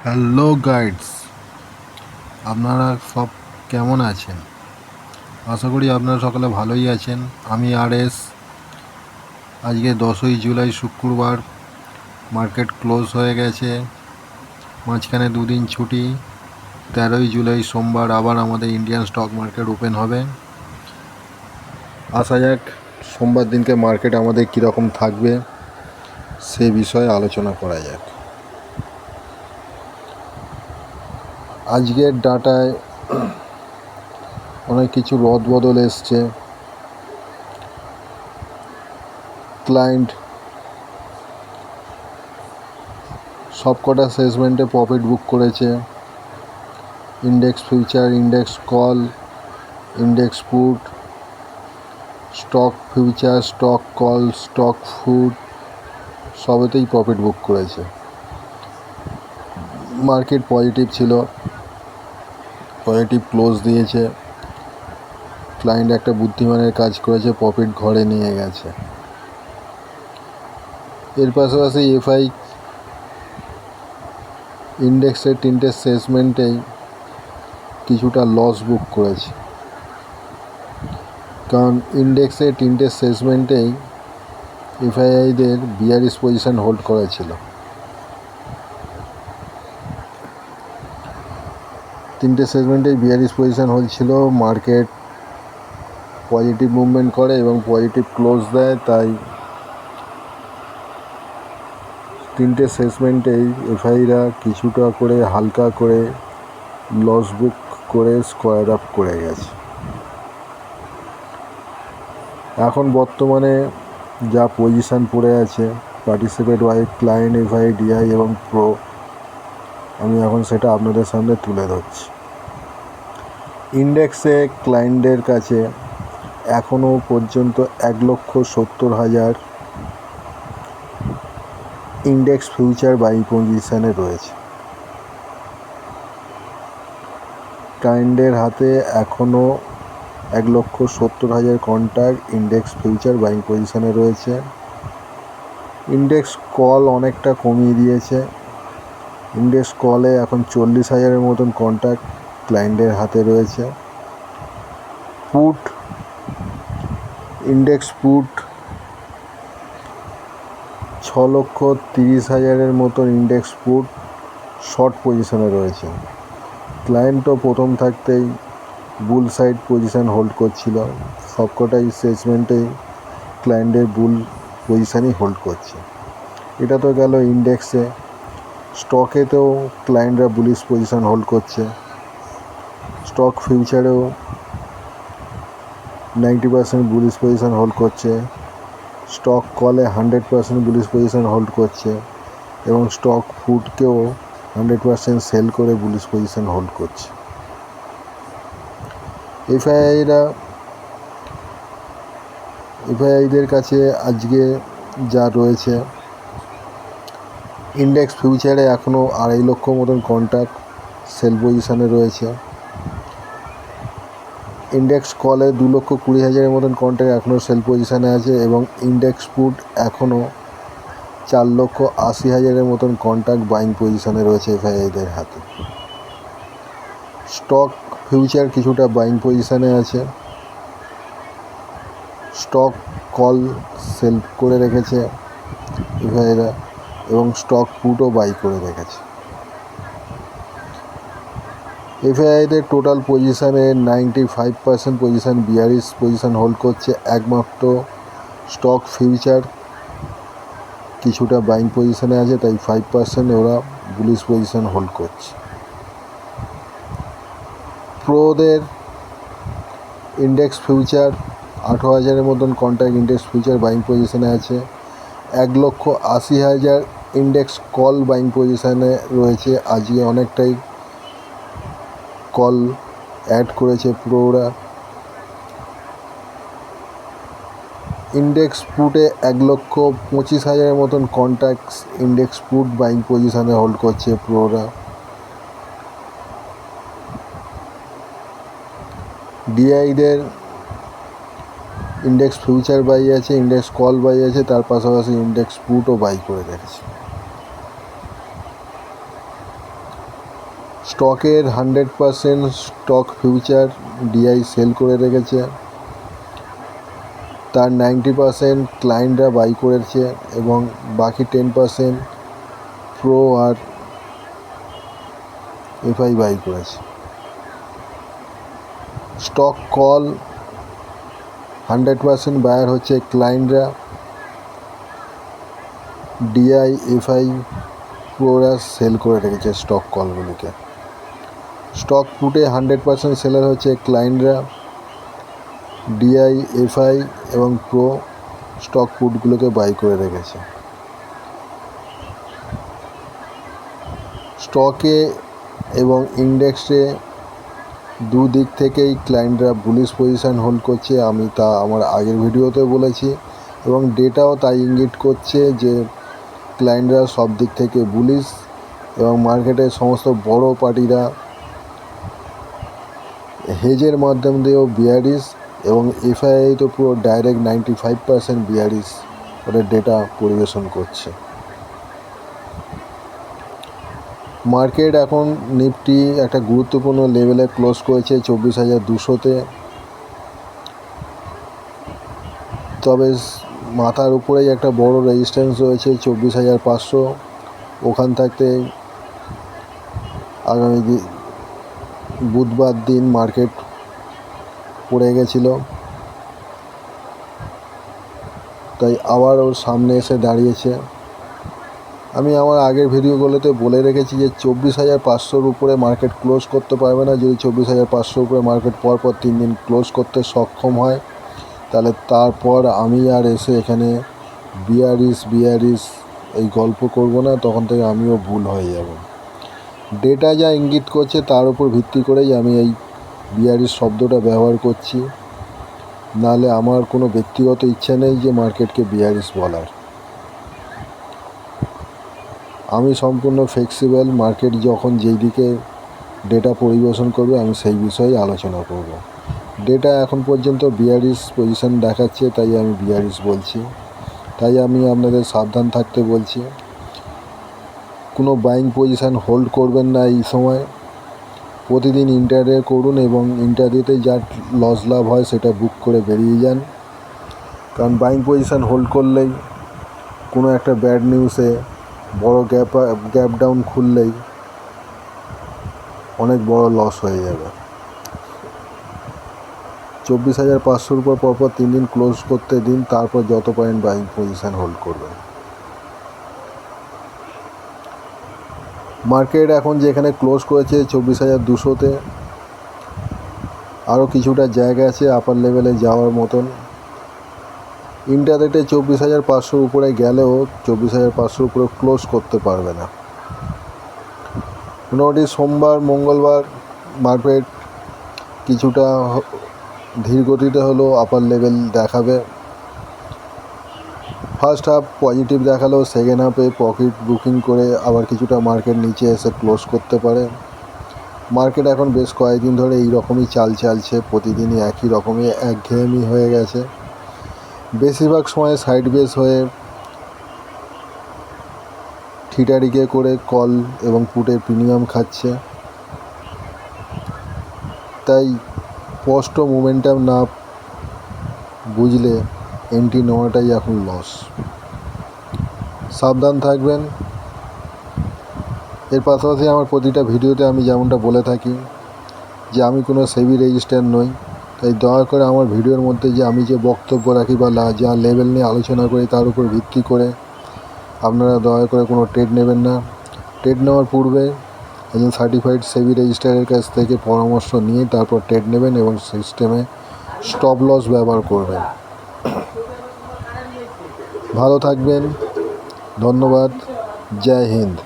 Hello guides, আপনারা সব কেমন আছেন? আশা করি আপনারা সকলে ভালোই আছেন। আমি আর.এস। আজকে 10ই জুলাই শুক্রবার, মার্কেট ক্লোজ হয়ে গেছে। মাঝখানে দুদিন ছুটি। 13ই জুলাই সোমবার আবার আমাদের ইন্ডিয়ান স্টক মার্কেট ওপেন হবে। আসা যাক সোমবার দিনকে মার্কেট আমাদের কীরকম থাকবে সে বিষয়ে আলোচনা করা যাক। আজকের ডাটায় অনেক কিছু রদবদল এসছে। ক্লায়েন্ট সবকটা সেগমেন্টে প্রফিট বুক করেছে। Index future, index call, index put, stock future, stock call, stock food সবেতেই প্রফিট বুক করেছে। মার্কেট পজিটিভ ছিল, পজিটিভ ক্লোজ দিয়েছে। ক্লায়েন্ট একটা বুদ্ধিমানের কাজ করেছে, প্রফিট ঘরে নিয়ে গেছে। এর পাশাপাশি এফআই ইন্ডেক্সের 3টে সেগমেন্টেই কিছুটা লস বুক করেছে, কারণ ইন্ডেক্সের 3টে সেগমেন্টেই এফআইআইদের বিয়ারিশ পজিশন হোল্ড করেছিল। 3টে সেগমেন্টেই বিয়ারিশ পজিশন হোল্ড ছিল। মার্কেট পজিটিভ মুভমেন্ট করে এবং পজিটিভ ক্লোজ দেয়, তাই 3টে সেগমেন্টেই এফআইরা কিছুটা করে হালকা করে লস বুক করে স্কোয়ার আপ করে গেছে। এখন বর্তমানে যা পজিশান পড়ে আছে participate Y, client, FI, DI এবং প্রো, আমি এখন সেটা আপনাদের সামনে তুলে ধরছি। ইন্ডেক্সে ক্লায়েন্টের কাছে এখনও পর্যন্ত 1,70,000 ইন্ডেক্স ফিউচার বাই পজিশানে রয়েছে। ক্লায়েন্টের হাতে এখনও 1,70,000 কন্ট্রাক্ট ইন্ডেক্স ফিউচার বাইং পজিশানে রয়েছে। ইন্ডেক্স কল অনেকটা কমিয়ে দিয়েছে। ইন্ডেক্স কলে এখন 40,000-এর মতন কন্ট্রাক্ট ক্লায়েন্টের হাতে রয়েছে। পুট, ইন্ডেক্স পুট 6,30,000-এর মতন ইন্ডেক্স পুট শর্ট পজিশনে রয়েছে। ক্লায়েন্টও প্রথম থাকতেই বুল সাইড পজিশান হোল্ড করছিল। সবকটাই সেগমেন্টেই ক্লায়েন্টের বুল পজিশানই হোল্ড করছে। এটা তো গেল ইন্ডেক্সে। স্টকেতেও ক্লায়েন্টরা বুলিশ পজিশান হোল্ড করছে। স্টক ফিউচারেও 90% বুলিশ পজিশান হোল্ড করছে। স্টক কলে 100% বুলিশ পজিশান হোল্ড করছে এবং স্টক ফুডকেও 100% সেল করে বুলিশ পজিশান হোল্ড করছে। এফআইআইদের কাছে আজকে যা রয়েছে, ইন্ডেক্স ফিউচারে এখনও 2.5 লক্ষ মতন কন্ট্রাক্ট সেল পজিশানে রয়েছে। ইন্ডেক্স কলে 2,20,000-এর মতন কন্ট্রাক্ট এখনও সেল পজিশানে আছে এবং ইন্ডেক্স পুট এখনও 4,80,000-এর মতন কন্ট্রাক্ট বাইং পজিশানে রয়েছে এফআইআইদের হাতে। স্টক ফিউচার কিছুটা বাইং পজিশানে আছে। স্টক কল সেল করে রেখেছে এফআইআইরা এবং স্টক পুটও বাই করে রেখেছে। এফআইআইদের টোটাল পজিশানে 95% পজিশান বিয়ারিশ পজিশান হোল্ড করছে। একমাত্র স্টক ফিউচার কিছুটা বাইং পজিশানে আছে, তাই 5% ওরা বুলিশ পজিশান হোল্ড করছে। প্রোদের ইন্ডেক্স ফিউচার 18,000-এর মতন কন্ট্রাক্ট ইন্ডেক্স ফিউচার বাইং পজিশানে আছে। 1,80,000 ইন্ডেক্স কল বাইং পজিশানে রয়েছে। আজকে অনেকটাই কল অ্যাড করেছে প্রোরা। ইন্ডেক্স পুটে 1,25,000-এর মতন কন্ট্রাক্ট ইন্ডেক্স পুট বাইং পজিশানে হোল্ড করছে প্রোরা। ডিআইদের ইন্ডেক্স ফিউচার বাই আছে, ইন্ডেক্স কল বাই আছে, তার পাশাপাশি ইন্ডেক্স পুটও বাই করে রেখেছে। স্টকের 100% স্টক ফিউচার ডিআই সেল করে রেখেছে, তার 90% ক্লায়েন্টরা বাই করেছে এবং বাকি 10% প্রো আর এফআই বাই করেছে। স্টক কল 100% বায়ার হচ্ছে ক্লায়েন্টরা, ডিআই এফআই প্রোরা সেল করে রেখেছে স্টক কলগুলিকে। স্টক পুটে 100% সেলার হচ্ছে ক্লায়েন্টরা, ডিআই এফআই এবং প্রো স্টক পুটগুলোকে বাই করে রেখেছে। স্টকে এবং ইন্ডেক্সে দুদিক থেকেই ক্লায়েন্টরা বুলিশ পজিশান হোল্ড করছে, আমি তা আমার আগের ভিডিওতে বলেছি এবং ডেটাও তাই ইঙ্গিত করছে যে ক্লায়েন্টরা সব দিক থেকে বুলিশ এবং মার্কেটের সমস্ত বড় পার্টিরা হেজের মাধ্যম দিয়েও বিয়ারিশ এবং এফআইআই তো পুরো ডাইরেক্ট 95% বিয়ারিশ ওদের ডেটা পরিবেশন করছে। মার্কেট এখন নিফটি একটা গুরুত্বপূর্ণ লেভেলে ক্লোজ করেছে 24,200-তে, তবে মাথার উপরেই একটা বড় রেজিস্ট্যান্স রয়েছে 24,500। ওখান থাকতে আগামী বুধবার দিন মার্কেট পড়ে গেছিল, তাই আবার ওর সামনে এসে দাঁড়িয়েছে। আমি আমার আগের ভিডিওগুলোতে বলে রেখেছি যে 24,500-র উপরে মার্কেট ক্লোজ করতে পারবে না। যদি 24,500-র উপরে মার্কেট পরপর 3 দিন ক্লোজ করতে সক্ষম হয়, তাহলে তারপর আমি আর এসে এখানে বিয়ারিশ এই গল্প করব না, তখন থেকে আমিও ভুল হয়ে যাব। ডেটা যা ইঙ্গিত করছে তার উপর ভিত্তি করেই আমি এই বিয়ারিশ শব্দটা ব্যবহার করছি, নাহলে আমার কোনো ব্যক্তিগত ইচ্ছা নেই যে মার্কেটকে বিয়ারিশ বলার। আমি সম্পূর্ণ ফ্লেক্সিবল, মার্কেট যখন যেই দিকে ডেটা পরিবেশন করবে আমি সেই বিষয়ে আলোচনা করব। ডেটা এখন পর্যন্ত বিয়ারিশ পজিশন দেখাচ্ছে, তাই আমি বিয়ারিশ বলছি, তাই আমি আপনাদের সাবধান থাকতে বলছি। কোনো বাইং পজিশান হোল্ড করবেন না এই সময়। প্রতিদিন ইন্টারডে করুন এবং ইন্টারডেতে যা লস লাভ হয় সেটা বুক করে বেরিয়ে যান, কারণ বাইং পজিশান হোল্ড করলেই কোনো একটা ব্যাড নিউজে বড় গ্যাপ ডাউন খুললেই অনেক বড় লস হয়ে যাবে। 24,500-র উপর পরপর 3 দিন ক্লোজ করতে দিন, তারপর যত পারেন বাইং পজিশান হোল্ড করবেন। মার্কেট এখন যেখানে ক্লোজ করেছে 24,200-তে, আরও কিছুটা জায়গা আছে আপার লেভেলে যাওয়ার মতন। ইন্টারনেটে 24,500-র উপরে গেলেও 24,500-র উপরে ক্লোজ করতে পারবে না। মোটামুটি সোমবার মঙ্গলবার মার্কেট কিছুটা ধীর গতিতে হলেও আপার লেভেল দেখাবে। ফার্স্ট হাফ পজিটিভ দেখালেও সেকেন্ড হাফে প্রফিট বুকিং করে আবার কিছুটা মার্কেট নিচে এসে ক্লোজ করতে পারে। মার্কেট এখন বেশ কয়েকদিন ধরে এই রকমই চাল চালছে, প্রতিদিনই একই রকমই একঘেয়েমি হয়ে গেছে। বেশিরভাগ সময় সাইড বেস হয়ে ঠিটারিকে করে কল এবং পুটের প্রিমিয়াম খাচ্ছে, তাই স্পষ্ট মোমেন্টাম না বুঝলে এন্ট্রি নেওয়াটাই এখন লস। সাবধান থাকবেন। এর পাশাপাশি আমার প্রতিটা ভিডিওতে আমি যেমনটা বলে থাকি যে আমি কোনো সেবি রেজিস্ট্যান্ট নই, তাই দয়া করে আমার ভিডিওর মধ্যে যে আমি যে বক্তব্য রাখি বা যা লেভেল নিয়ে আলোচনা করি তার উপর ভিত্তি করে আপনারা দয়া করে কোনো ট্রেড নেবেন না। ট্রেড নেওয়ার পূর্বে একজন সার্টিফাইড সেবি রেজিস্ট্রারের কাছ থেকে পরামর্শ নিয়ে তারপর ট্রেড নেবেন এবং সিস্টেমে স্টপ লস ব্যবহার করবেন। ভালো থাকবেন, ধন্যবাদ, জয় হিন্দ।